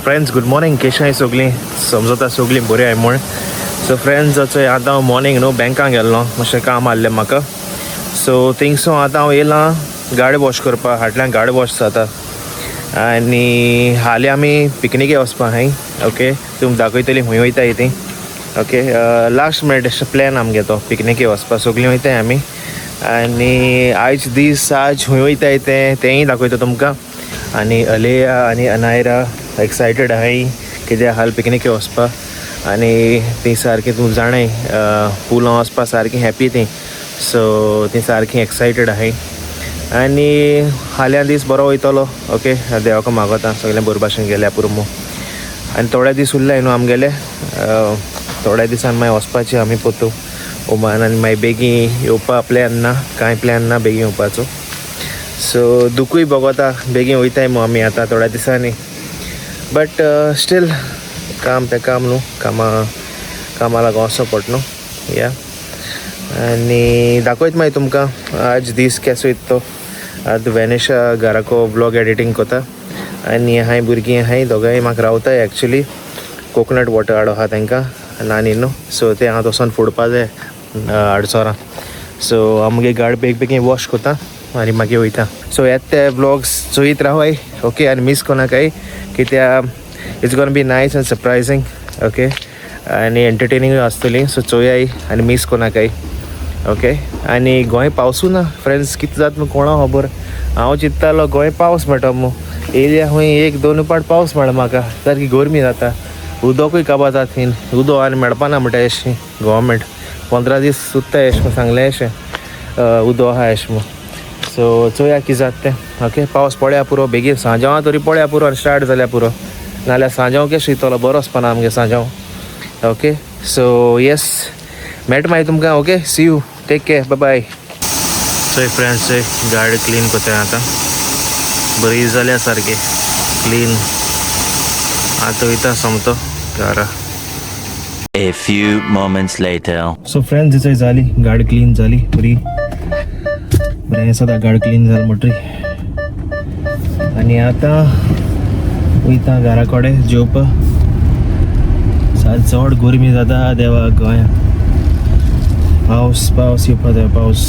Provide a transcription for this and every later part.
Friends good morning केशें आहाय सगलीं समजता सगलीं बरीं आहाय म्हूण. सो फ्रेंड्स आतां हांव मॉर्निंग न्हू बँकाक गेल्लो मातशें काम आहलें म्हाका. सो थिंगसो आतां हांव येयलां गाडी वॉश करपा फाटल्यान गाडी वॉश जाता आनी हालीं आमी पिकनिके वचपा आहाय. ओके तुमकां दाखयतलीं खंय वयताय तीं. ओके लास्ट मिनट प्लॅन आमगे तो पिकनिके वचपा सगलीं वयताय आमी आनी आयज दीस आज खंय वयताय तेंय दाखयता तुमकां. आनी अलेया आनी अनायरा एक्सायटेड आहाय कित्याक हाल पिकनिके वचपा आनी ती सारकी तूं जाणाय पुलां वचपा सारकी हॅपी ती. सो ती सारकी एक्सायटेड आहाय आनी हाल्या दीस बरो वयतलो. ओके देवाक मागोता सगळें बरे भाशेन गेल्या पुरो आनी थोडे दीस उरल्याय न्हू आमगेले. थोड्या दिसान मागीर वचपाचें आमी पोतू ओमान आनी मागीर बेगीन येवपा प्लॅन ना कांय प्लॅन ना बेगीन येवपाचो. सो दुकूय बोगोता बेगीन वयताय मू आमी आतां थोड्या दिसांनी. बट स्टील काम ते काम न्हू कामा लागून वचो पड न्हू या. आनी दाखयत मागीर तुमकां आज दीस केसो वयता तो. आतां वेनेशा घराको ब्लॉग एडिटींग कोता आनी हांय भुरगीं आहाय दोगांय म्हाका रावताय एक्चुली कोकोनट वॉटर हाडो आहा तांकां ल्हानी न्हू. सो ते हांव तसोन फोडपा जाय आडसोरां. सो आमगे गाडी बेगीन वॉश कोता आनी मागीर वयता. सो येत ते ब्लॉग्स चोयत रावाय. ओके आनी मिस कोनाकाय कित्याक it's gonna be nice and surprising. Okay आनी एंटरटेनिंगूय आसतली. सो चोयाय आनी मिस कोनाकाय. ओके आनी गोंय पावसू ना फ्रेंड्स कितें जाता न्हू कोणा खबर. हांव चिंत्तालो गोंय पावस मेळटा मू येयल्या खंय 1-2 पाट पावस मेळ्ळा म्हाका सारकी गरमी जाता. उदकूय काबाता थीन उदक आनी मेळपाना म्हणटा अशें गोवोरमेंट 15 दीस सुत्ताय अशें सांगलें अशें उदक आहा अशें. सो चोया कितें जाता तें. ओके पावस पडया पुरो बेगीन सांजांव तरी पडया पुरो आनी स्टार्ट जाल्या पुरो नाल्यार सांजांव केशें येतलो बरो वचपाना आमगे सांजांव. ओके सो येस मेळटा मागीर तुमकां. Okay see you take care bye bye. चोय फ्रेंड्स चोय गाडी क्लीन कोताय आतां बरी जाल्या सारकी क्लीन. आतां वयता सोमतो घरा. A few moments later. So friends चोय जाली गाडी क्लीन जाली बरी बरें सदां गाडी क्लीन जाली म्हणटरी आनी आतां वयता घरा कडेन जेवपा. चड गरमी जाता देवा गोंयांत पावस येवपा जाय पावस.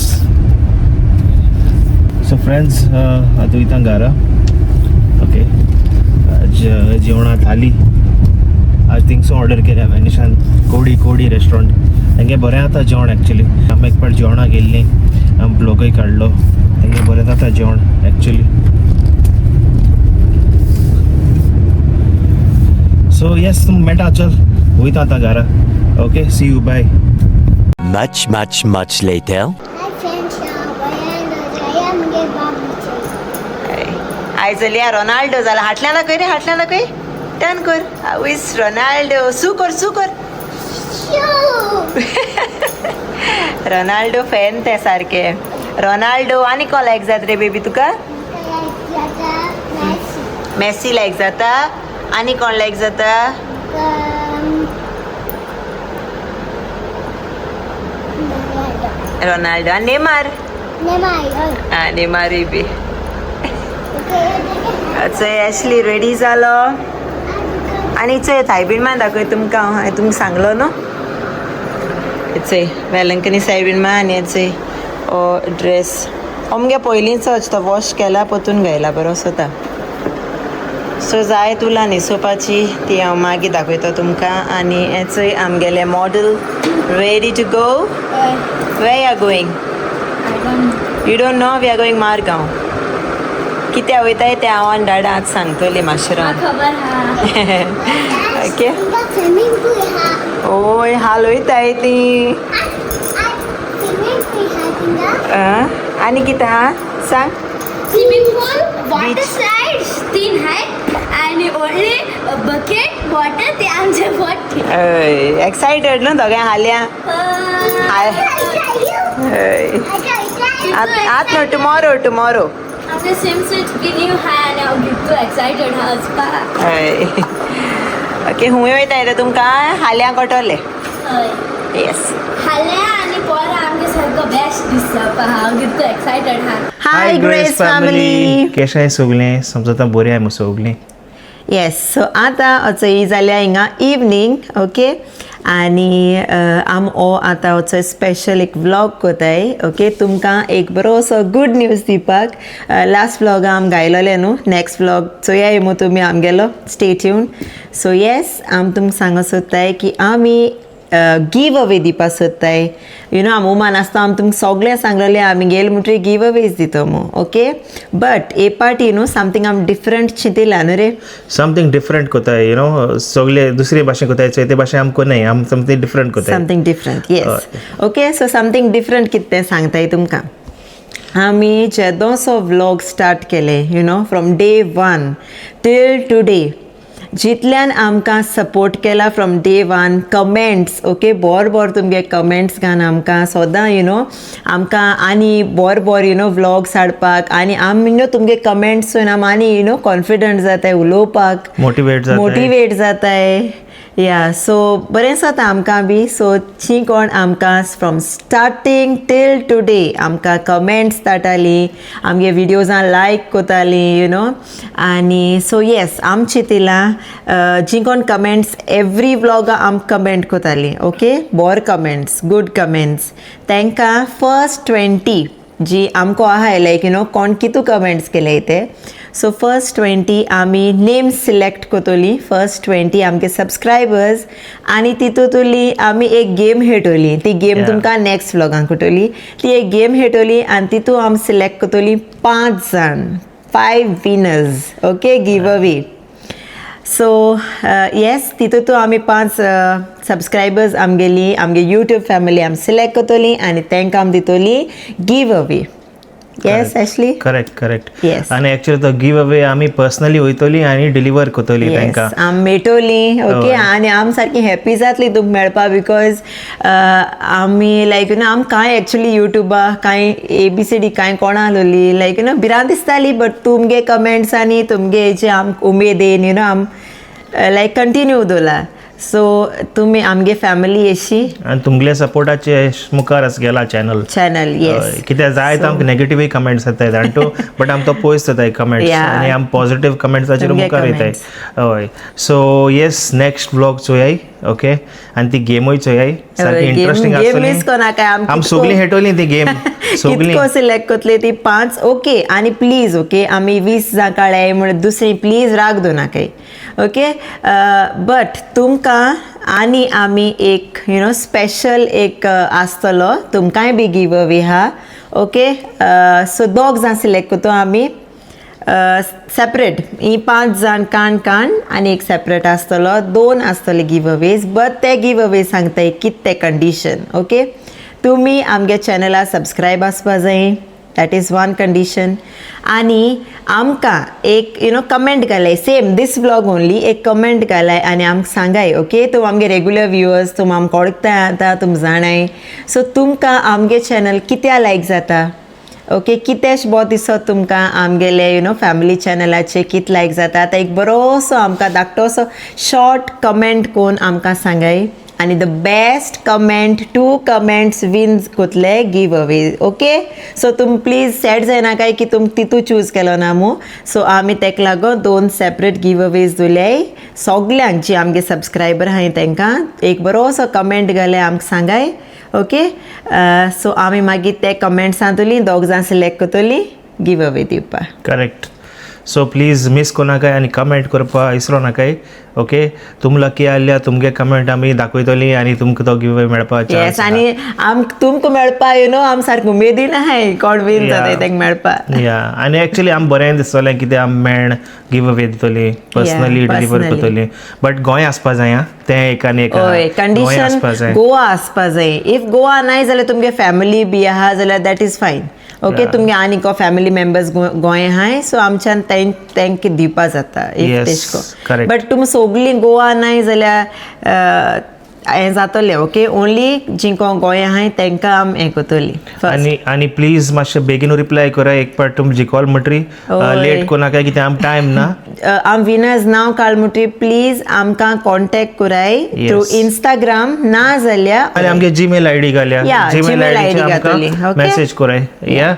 सो फ्रेंड्स आतां वयता घरा. ओके आज जेवणा थाली आज थिंगसो ऑर्डर केल्या वेनिशान कोडी रेस्टॉरंट तेंगे बरें जाता जेवण एक्चुली. आमी एक पाट जेवणाक गेल्लीं आमी ब्लॉगूय काडलो तेंगे बरें जाता जेवण एक्चुली. सो येस तुमकां मेळटा चल वयता आतां घरा. Okay see you bye. Much later. आयज जाल्यार रोनाल्डो जाला. हाटल्यान दाखय रे हाटल्यान दाखय टर्न कर. आवयस रोनाल्डो सू कर रोनाल्डो फॅन ते सारके. रोनाल्डो आनी कोण लायक जाता रे बेबी तुका. मेसी लायक जाता आनी कोण लायक जाता. रोनाल्डो आनी नेमार नेमारूय बी. चोय ॲशली रेडी जालो आनी चोय सायबीण मा दाखय तुमकां हांवें तुमकां सांगलो न्हू. चोय वेलंकनी सायबीण मा आनी चोय ओ ड्रेस अमगे पयलींचोच तो वॉश केला पोतून घायला बरो सोता. सो जाय तुला न्हेसोवपाची ती हांव मागीर दाखयता तुमकां. आनी हें चोय आमगेले model ready to go. Where you are going? You don't know. We are going Margao. कित्या वयताय तें हांव आनी डाडा आतां सांगतली मातशें रावन. ओके ओय हाल वयताय ती आनी कितें आहा सांग. स्विमिंग पूल वॉटर स्लाइड्स 3 आहेत आणि ओनली बकेट वॉटर ते आमचे वॉटर. एक्सायटेड न्हू दोगांय हाल्या. आत न्हू टुमॉरो आपले स्विम सूट न्यू हाय आणि हांव कितू एक्सायटेड हा वचपाक. ओके खूंय वयताय रे तुमकां हाल्या कोटोले. येस हाल्या आणि पोरा आमगे सारको बेस्ट दिसता. हांव कितू एक्सायटेड हा. हाय ग्रेस फॅमिली. केशें आहाय सगळीं समजता बरीं आहाय मुगो सगळीं. येस सो आतां वचोय जाल्यार हिंगा इवनींग ओके आनी आम हो आतां वचोय स्पेशल एक व्लॉग कोताय ओके तुमकां एक बरोसो गूड न्यूज दिवपाक लास्ट व्लॉग आम गायलोले न्हू नेक्स्ट व्लॉग चोया मू तुमी आमगेलो स्टे ट्यून सो येस आम तुमकां सांगो सोदताय की आमी गिव अवे दिवपा सोदताय यू नो आम उमान आसता आम तुमकां सगळें सांगलेलें आमी गेले म्हणटरी गिव अवेज दितो मू ओके बट ए पार्टी न्हू समथींग आम डिफरंट चिंतिलां न्हू रे समथींग डिफरंट कोताय यू नो सगळे दुसरे भाशेन कोताय चोय ते भाशेन आम कोनाय आम समथींग डिफरंट कोताय something different yes okay so something different कितें तें सांगताय तुमकां आमी जेदोसो व्लॉग स्टार्ट केले you know from day 1 till today जितल्यान आमकां सपोर्ट केला फ्रॉम डे 1 कमेंट्स ओके बोर तुमगे कमेंट्स घान आमकां सोदां यू नो आमकां आनी बोर यू नो व्लॉग्स हाडपाक आनी आम यू नो तुमगे कमेंट्स चोवन आम आनी यू नो कॉन्फिडंट जाताय उलोवपाक मोटिवेट जाताय या सो बरें जाता आमकां बी सो जी कोण आमकां फ्रॉम स्टार्टींग टील टुडे आमकां कमेंट्स धाडटालीं आमगे विडियोजां लायक कोतालीं यू नो आनी सो येस आम चिंतिलां जी कोण कमेंट्स एवरी व्लॉगा आम कमेंट कोतालीं ओके बोर कमेंट्स गूड कमेंट्स तांकां फर्स्ट 20 जी आमको आहाय लायक यू नो कोण कितू कमेंट्स केले ते सो फर्स्ट 20 आमी नेम्स सिलेक्ट कोतोली फर्स्ट 20 आमगे सबस्क्रायबर्स आनी तितूंतली आमी एक गेम हेटोली ती गेम तुमकां नेक्स्ट व्लॉगान कोटोली ती एक गेम हेटोली आनी तितू आम सिलेक्ट कोतोली 5 जाण 5 winners okay give away so yes तितूंत आमी 5 सबस्क्रायबर्स आमगेली आमगे यूट्यूब फॅमिली आम सिलेक्ट कोतोली आनी तांकां आम दितोली give away Yes, Ashley. Correct. Yes. And actually the giveaway आमी पर्सनली वयतली आनी डिलिव्हर कोतली तांकां. आम मेटोली ओके आनी आम सारकी हॅप्पी जातली तुमकां मेळपा बिकॉज आमी लायक यू नो आम कांय एक्चुली युट्यूबा कांय ABCD कांय कोणा आलोली लायक यू नो भिरांत दिसताली बट तुमगे कमेंट्स आनी तुमगे हेजे आम उमेदीन यू नो आम लायक कंटिन्यू दवरला सो तुमी आमगे फॅमिली येशी आनी तुमगे सपोर्टाचे मुखार गेला चॅनल येस कित्याक जायत आमकां नेगेटिव्ह कमेंट्स येताय जाणटो बट आम तो पयस जाताय कमेंट्स आनी आम पॉझिटिव्ह कमेंट्साचेर मुखार येताय हय सो येस नेक्स्ट व्लॉग चोयाय ओके आनी ती गेमूय चोयाय सारकी इंटरेस्टिंग आसतली आम सगळीं हेटोली ती गेम सगळीं सिलेक्ट कोतली ती 5 ओके आनी प्लीज ओके आमी 20 जां काळ्याय म्हण दुसरी प्लीज राग दो नाकाय ओके बट तुमकां आनी आमी एक यू नो स्पेशल एक आसतलो तुमकांय बी गिव अवे हा ओके सो 2 जाण सिलेक्ट कोतो आमी सेपरेट ही 5 जाण काण आनी एक सेपरेट आसतलो 2 आसतले गिव अवेज बट ते गिव अवे सांगताय कितें ते कंडिशन ओके तुमी आमगे चॅनला सबस्क्रायब आसपा जाय दॅट इज वन कंडिशन आनी आमकां एक यू नो कमेंट घालाय सेम दीस व्लॉग ओनली एक कमेंट घालाय आनी आमकां सांगाय ओके तुम आमगे रेगुलर व्युअर्स तुम आमकां ओळखताय आतां तुम जाणाय सो तुमकां आमगे चॅनल कित्या लायक जाता ओके कितेंच बो दिसत तुमकां आमगेले यू नो फॅमिली चॅनलाचे कित लायक जाता आतां एक बरोसो आमकां धाकटोसो शॉर्ट कमेंट कोन्न आमकां सांगाय आनी the best comment 2 comments wins कोतले गिव अवे ओके सो तुम प्लीज सॅड जायनाकाय की तुम तितू चूज केलो ना मू सो आमी तेका लागून 2 सेपरेट गिव अवेज दिल्याय सगल्यांक जी आमगे सबस्क्रायबर आहाय तांकां एक बरोसो कमेंट घाले आमकां सांगाय ओके सो आमी मागीर ते कमेंट्सां तुली 2 जाण सिलेक्ट कोतली गिव अवे दिवपाक करेक्ट सो प्लीज मिस कोनाकाय आनी कमेंट करपा इसरो नाकाय ओके तुम लकी आसल्या तुमगे कमेंट आमी दाखयतली आनी तुमकां तो गिव अवे मेळपा येस आनी आम तुमकां मेळपा यू नो आम सारको उमेदीन आहाय कोण विन जाताय तांकां मेळपा या आनी एक्चुअली आम बरें दिसतलें कितें आम मेळ गिव अवे दितली पर्सनली डिलिव्हर करतली बट गोंय आसपा जाय तें एक आनी एक कंडिशन गोवा आसपा जाय इफ गोवा नाय जाल्यार तुमगे फॅमिली बी आहा जाल्यार दॅट इज फायन ओके तुमगे आनी को फॅमिली मेंबर्स गोंय आहाय सो आमच्यान तांकां दिवपा जाता इफ तेशको बट तुमी सगळीं गोवा नाय जाल्यार हें जातलें ओके ओन्ली जीं कोण गोंय आहाय तांकां आम हें कोतली आनी प्लीज मातशें बेगीन रिप्लाय कराय एक पाट तुम जिकॉल म्हणटरी लेट कोनाकाय कितें आम टायम ना आम विनर्स नांव काड म्हणटरी प्लीज आमकां कॉन्टेक्ट कराय थ्रू इंस्टाग्राम ना जाल्यार आनी आमगे जीमेल आयडी घाल्या जीमेल आयडी मेसेज कराय या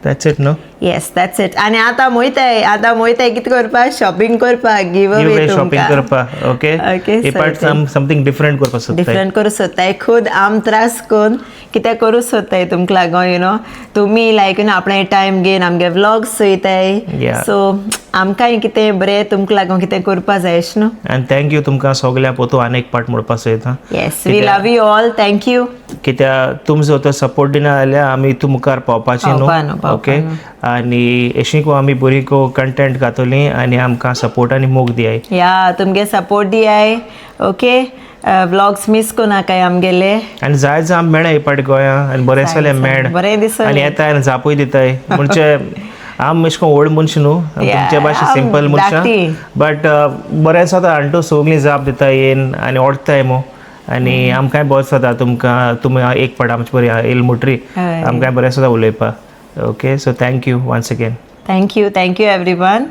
that's it no yes that's it आनी आतां मोयताय कितें करपाक शॉपिंग करपाक गिव अवे शॉपिंग करपा okay Okay, part so something different करपा सोदताय डिफरंट करूं सोदताय खूद आम त्रास कोन्न कितें करूं सोदताय तुमकां लागून यू नो तुमी लायक यू नो आपणे टायम घेवन आमगे व्लॉग्स चोयताय Yeah. सो आमकांय कितें बरें तुमकां लागून कितें करपा जाय अशें न्हू आनी थँक्यू तुमकां सगल्या पोतू आनीक पार्ट म्हणपा सोयता yes we love you all thank you कित्याक तुम जो तो सपोर्ट दिना जाल्यार आमी हितू मुखार पावपाची पावपा न्हू न्हू, ओके आनी अशीं आमी बरी कंटेंट घातली आनी आमकां सपोर्ट आनी मोग दियाय या तुमगे सपोर्ट दियाय ओके व्लॉग्स मिस कोनाकाय आमगेले आनी जाय आमी मेळ्ळा हे पाट गोंया आनी बरें जालें मेळ बरें दिसलें. आनी येताय आनी जापूय दिताय म्हणजे आम अशें करून व्हड मनशां न्हू तुमचे भाशेन आम सिंपल मनशां धाकटी. बट बरें जाता आंटू सगलीं जाप दिता येन आनी ओडताय मो आनी आमकांय बरें जाता तुमकां तुमी एक पाट आमचे बरी येल मुटरी हय. आमकांय बरें जाता उलोवपाक okay so thank you once again thank you everyone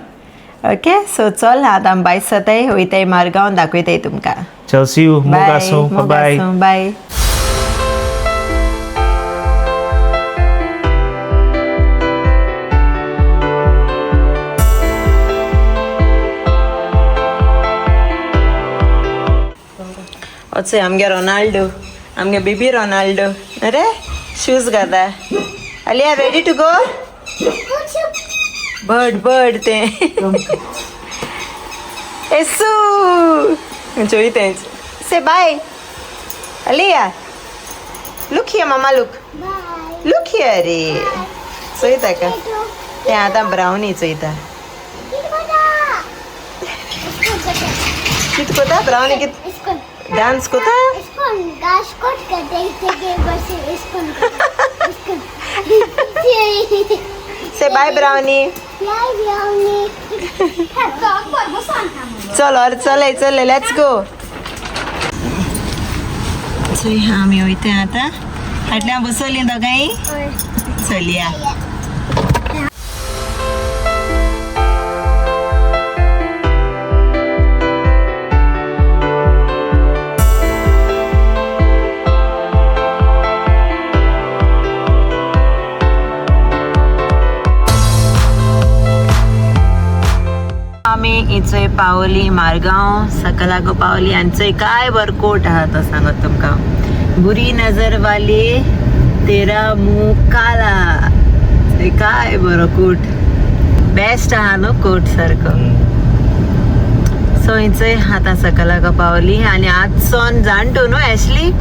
okay so चल आतां आमी भायर सरताय वयताय मारगांव दाखयताय तुमकां चल सी यू मोग बाय आसूं बाय बाय वचय आमगे रोनाल्डो आमगे बेबी रोनाल्डो अरे शूज घाता आलिया रेडी टू गो बर्ड ते एसू चोयतेच से बाय आलिया लुक हियर मामा लुक हियर रे चोयता का ते आतां ब्रावनी चोयता कित कोता ब्रावनी कित डान्स कोता से बाय ब्रावनी चल लेट्स गो आमी वयता आतां फाटल्यान बसवली दोगांय चलया आमी इचोय पावली मारगांव सकलागो पावली आनी चोय काय बर कोट आहा तो सांगत तुमकां बुरी नजर वाली तेरा मुंह काला चोय काय बरो कोट बेस्ट आहा न्हू कोट सारको सो इचोय आतां सकलागो पावली आनी आजसोन जाणटो न्हू ऍशली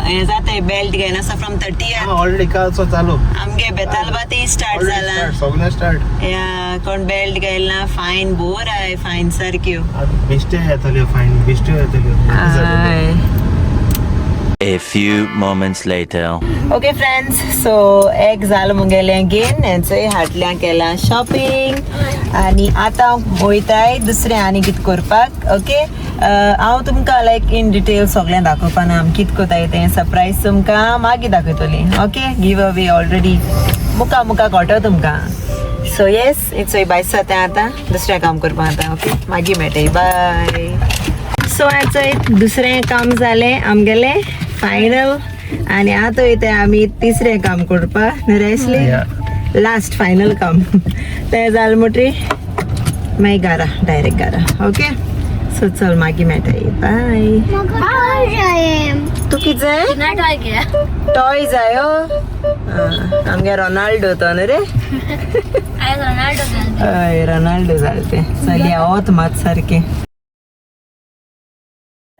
हे जाताय बेल्ट घेवन आसा फ्रॉम 30 ऑलरेडी कालचो चालू आमगे बेतालबाती स्टार्ट जाला सगळें स्टार्ट या कोण बेल्ट घायला फायन बोर आहे फायन सारक्यो बेश्टे येतल्यो फायन बेश्टे येतल्यो A few moments later. Okay friends so एक जाल मुगेलें घेन हेंचोय हाटल्यां केलां शॉपिंग आनी आतां वयताय दुसरें आनी कितें करपाक ओके हांव तुमकां लायक इन डिटेल सगळें दाखोवपा ना आमी कितें कोताय तें सरप्रायज तुमकां मागीर दाखयतली ओके गिव अवे ऑलरेडी मुका कोटो तुमकां सो येस इट्स बाय जाता आतां दुसरें काम करपा आतां ओके मागीर मेळटाय बाय सो हेचो दुसरें काम जालें आमगेलें फायनल आनी आतां वयता आमी तिसरें काम करपा नरेसली लास्ट फायनल काम तें जालें म्हणटरी मागीर घरा डायरेक्ट घरा ओके सो चल मागीर मेळटाय बाय तूं कितें जाय टॉय जायो आमगे रोनाल्डो तो न्हू रे हय रोनाल्डो जालें तें चलया वोत मात सारकें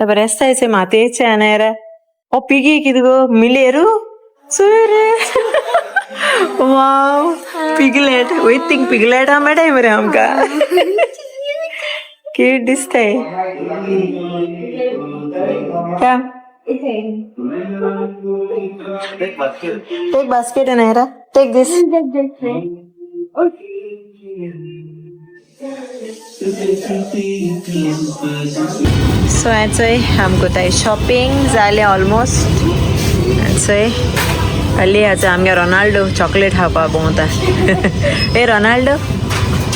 बरें आसता मातयेचें आनायरा ओ पिगी कितें गो मिलेरू चोय रे वाव पिगलेट वय थिंक पिगलेट हा मेळटाय मरे आमकां क्यूट दिसताय take basket Anayra take this so हेचोय आमकां शॉपिंग जालें ऑलमोस्ट हेचोय हल्ली हेचो आमगे रोनाल्डो चॉकलेट खावपा भोंवता ए रोनाल्डो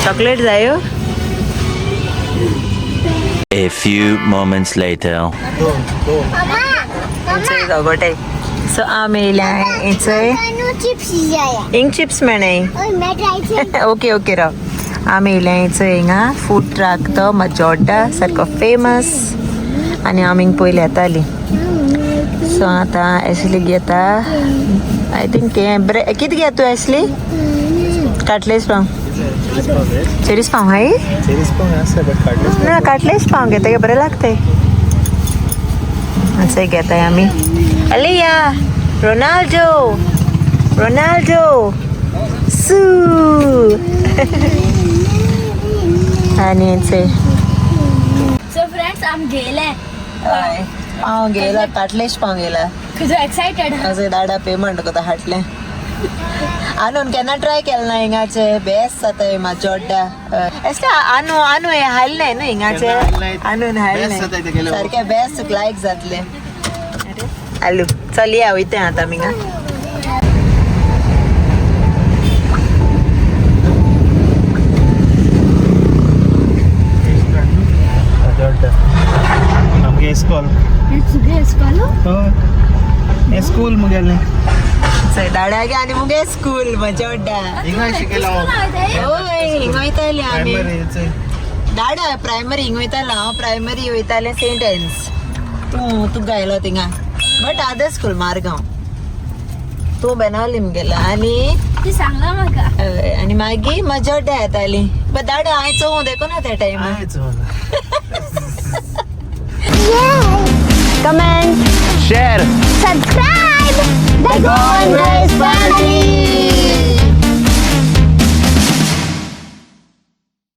चॉकलेट जायो A few moments later. हेचोय दोगोटाय सो आमी येयल्या हेचोय चिप्स जाया इंग चिप्स मेळ्ळे ओय मैं ट्राय ओके ओके राव आमी येयलें हिंगा फूड ट्रक तो मजोड्डा सारको फेमस आनी आमी हिंग पयलीं येतालीं सो आतां एसली घेता आय थिंक हें कितें घे तूं एसली काटलेस पाव चेरीस पाव हाय ना काटलेस पाव घेता गे बरें लागताय असं घेताय आमी अलिया रोनाल्डो रोनाल्डो सू आणि सो फ्रेंड्स आम गेले पाव गेला काटलेश पाव गेला कुछ एक्साइटेड असे दाडा पेमेंट कोता हाटले आणून केन्ना ट्राय केला ना हिंगाचे बेस्ट जाता माजोड्डा एसले आणू हे हाडले न्हू हिंगाचे आणून हाडले सारखे बेस्ट लायक जातले आलू चल या वयते आतां आमी हिंगा ನಮಗೆ ಸ್ಕೂಲ್ ಸ್ಕೂಲ್ ಮುಗಿಯಲ್ಲ दाड्यागे आनी मुगे स्कूल मजोड्डा ಈಗ शिकेला ओय हिंग वयताली आमी दाडा प्रायमरी हिंग वयतालो हांव प्रायमरी वयतालें सेंट एन्स तूं गायलो थिंगा बट अदर स्कूल मारगांव तूं बेनावली मुगेला आनी ती सांगला म्हाका आनी मागीर मजोड्डा येताली बट दाडा हांवें चोवूं देखो ना त्या टायमार कमेंट शेअर सब्सक्राइब